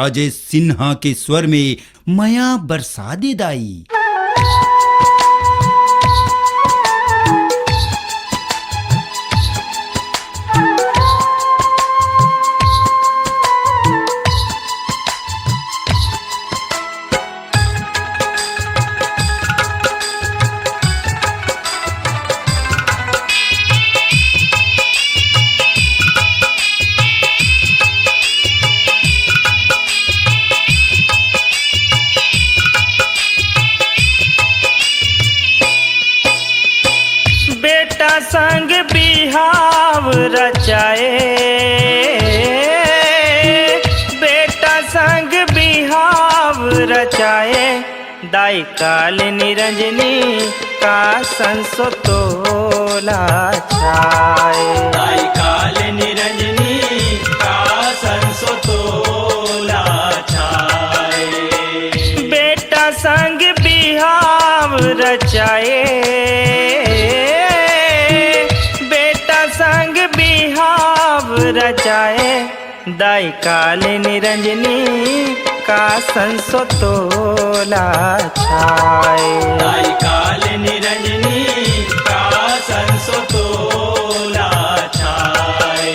राजेश सिन्हा के स्वर में मया बरसा दे दाई। संग बिहाव रचाए, बेटा संग बिहाव रचाए, दाई काल निरंजनी का संसो तोला छाए। दाई काल निरंजनी का संसो तोला छाए। बेटा संग बिहाव रचाए, संग बिहाव रचाए, दाई काल निरंजनी का संसो तोला छाए। दाई काल निरंजनी का संसो तोला छाए।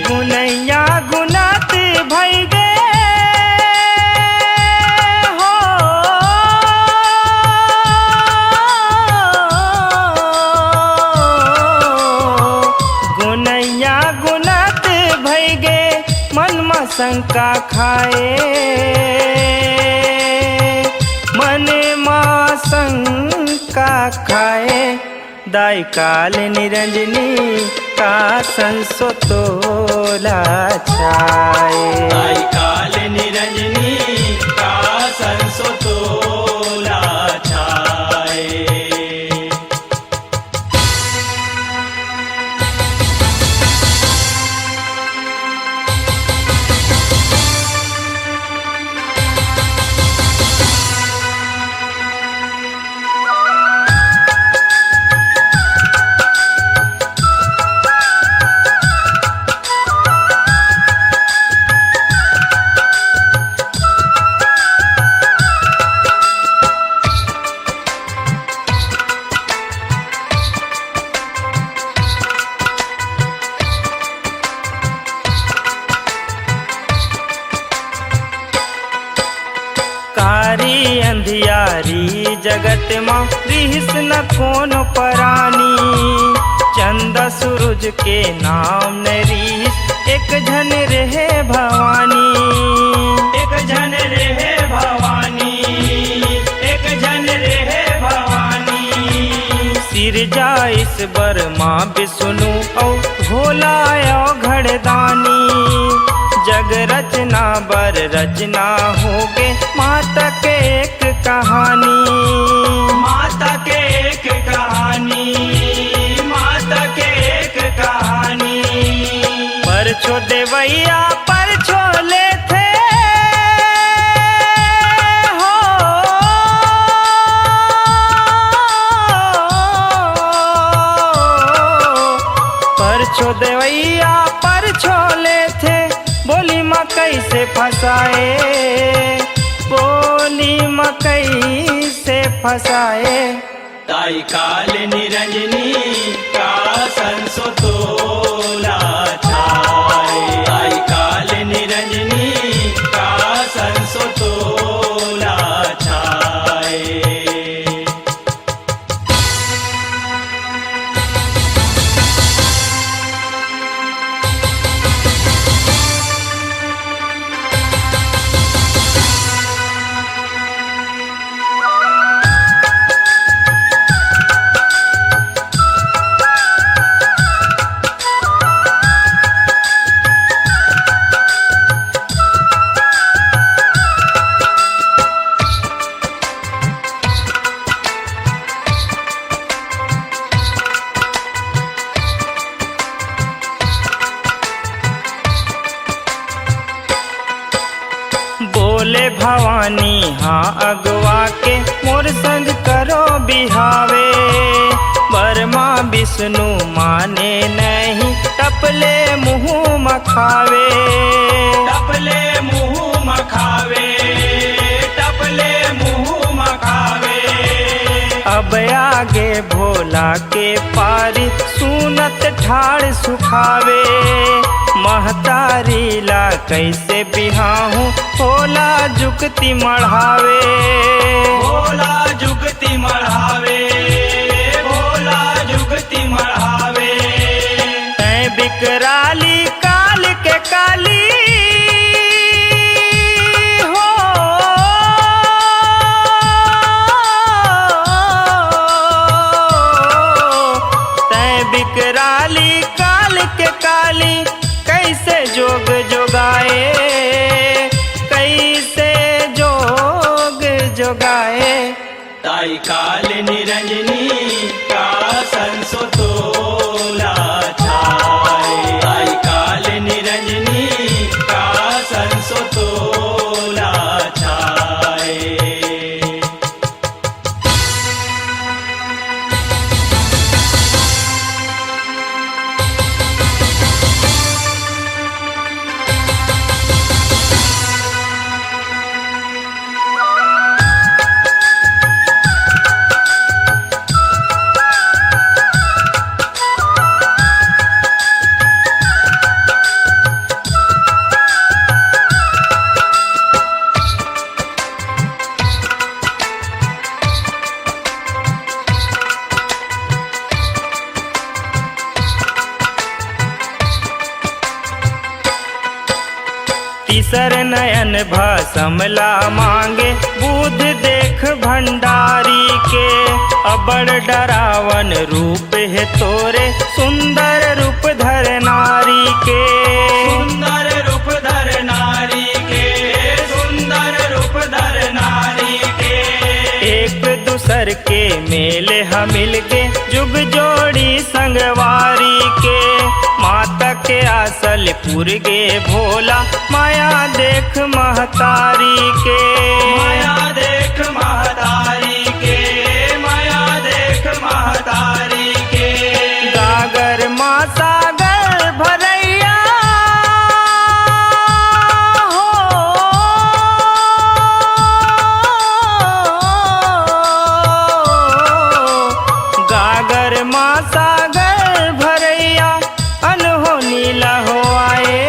गुनैया गुनात भई गे हो, गुनैया गुनात भई गे, मन में शंका खाए, मन में शंका खाए, दाई काल निरंजनी का संसो तोला छाए। दाई काल निरंजनी का संसो तोला छाए। कारी अंधियारी जगत माँ रिहिस न कोनो परानी, चंदा सूरज के नाम न रिहिस, एक झन रहे भवानी। एक झन रहे भवानी, एक झन रहे भवानी। सिर जाइस बर्मा विष्णु औ भोला घड़दानी, जग रचना बर रचना होगे, माता के एक कहानी। माता के एक कहानी, माता के एक कहानी। पर छो देवैया पर छो ले थे हो, पर छो देवैया पर छो ले थे, बोली माँ कैसे फंसाए, बोली माँ कैसे फंसाए। दाई काल निरंजनी का संसो तोला छाए। दाई काल निरंजनी का संसो तोला छाए। बोले भवानी हाँ अगवा के मोर संग करो बिहावे, बर्मा विष्णु माने नहीं, टपले मुँह मखावे। टपले मुँह मखावे टपले मुँह मखावे। अब आगे भोला के पारी सुनत ठाड़ सुखावे। महतारी ला कैसे बिहाहूँ भोला जुगती मढ़ावे। भोला जुगती मढ़ावे भोला जुगती मढ़ावे। तै बिकराली काल के काली हो। तै बिकराली काल के काली कैसे जोग जोगाए। कैसे जोग जोगाए। ताई काल निरंजनी का संसो तोला छाए। ताई काल निरंजनी का संसो तोला छाए। तीसर नयन भसमला मांगे बुध देख भंडारी के। अबड़ डरावन रूप है तोरे सुंदर रूप धर नारी के। सुंदर रूप धर नारी के सुंदर रूप धर नारी के। एक दूसर के मेले हम मिल के जुग जोड़ी संगवारी के। माता के आसल पुर गे भोला माया देख महतारी के। माया देख महतारी के माया देख महतारी के। गागर माँ सागर भरैया हो। गागर माँ सागर भरैया अनहोनी ला हो आए।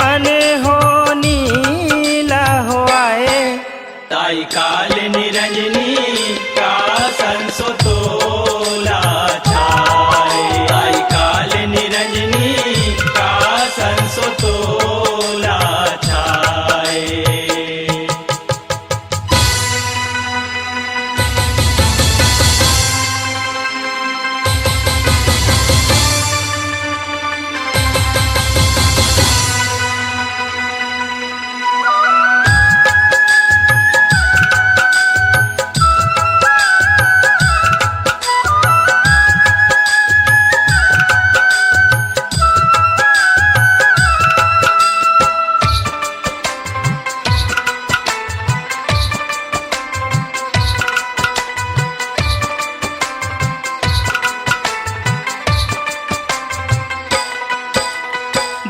अनहोनी ला हो आए। ताई काल निरंजनी का संसो तोला छाए। ताई काल निरंजनी का संसो तोला छाए।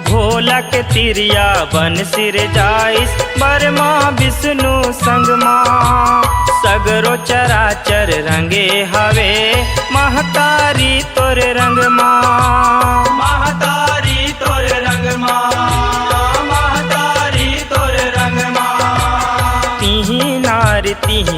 भोला के तिरिया बन सिर जाइस बरमा विष्णु संगमा। सगरो चराचर रंगे हवे महतारी तोर रंगमा। महतारी तोर रंगमा महतारी तोर रंगमा। तिही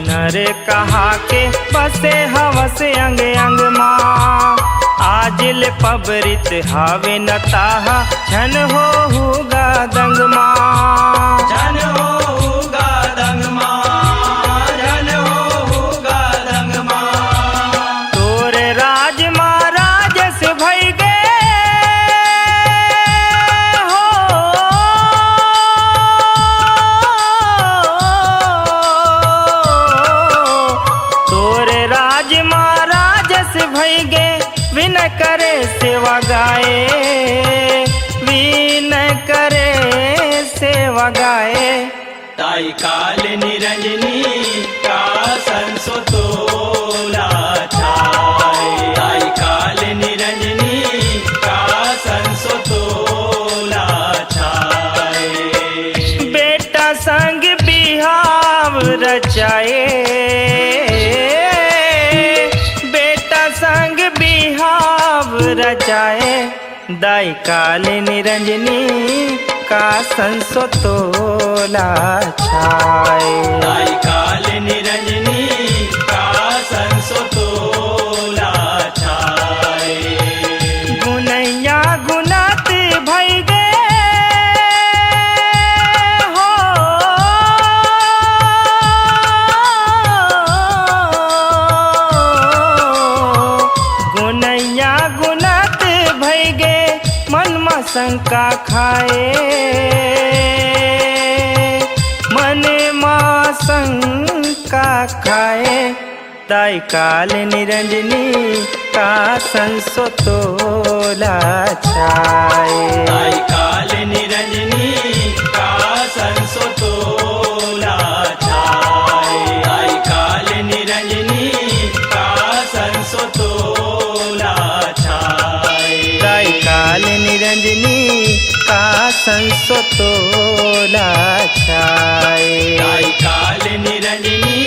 नर कहा के बसे हवस अंग अंग माँ। आजिल पबरित हावे नताहा झन होगा दंग माँ। झन होगा दंग माँ झन होगा दंग माँ। तोर राज महाराज से भई गे हो। तोर राज महाराज से भई गे विन करे सेवा गाए। विन करे सेवा गाए। ताई काल निरंजनी का संसो तोला छाए। ताई काल निरंजनी का संसो तोला छाए। रचाए दाई काल निरंजनी का संसो तोला छाए दाई काल निरंजनी का संसो तोला छाए गुनैया गुनात भई गे हो गुनैया गुनात भई गे मन में शंका खाए मन में शंका खाए दाई काल निरंजनी का संसो तोला छाए दाई काल निरंजनी का संसो तोला छाए दाई काल निरंजनी का संसो तोला छाए दाई काल निरंजनी का संसो तोला छाए दाई काल निरंजनी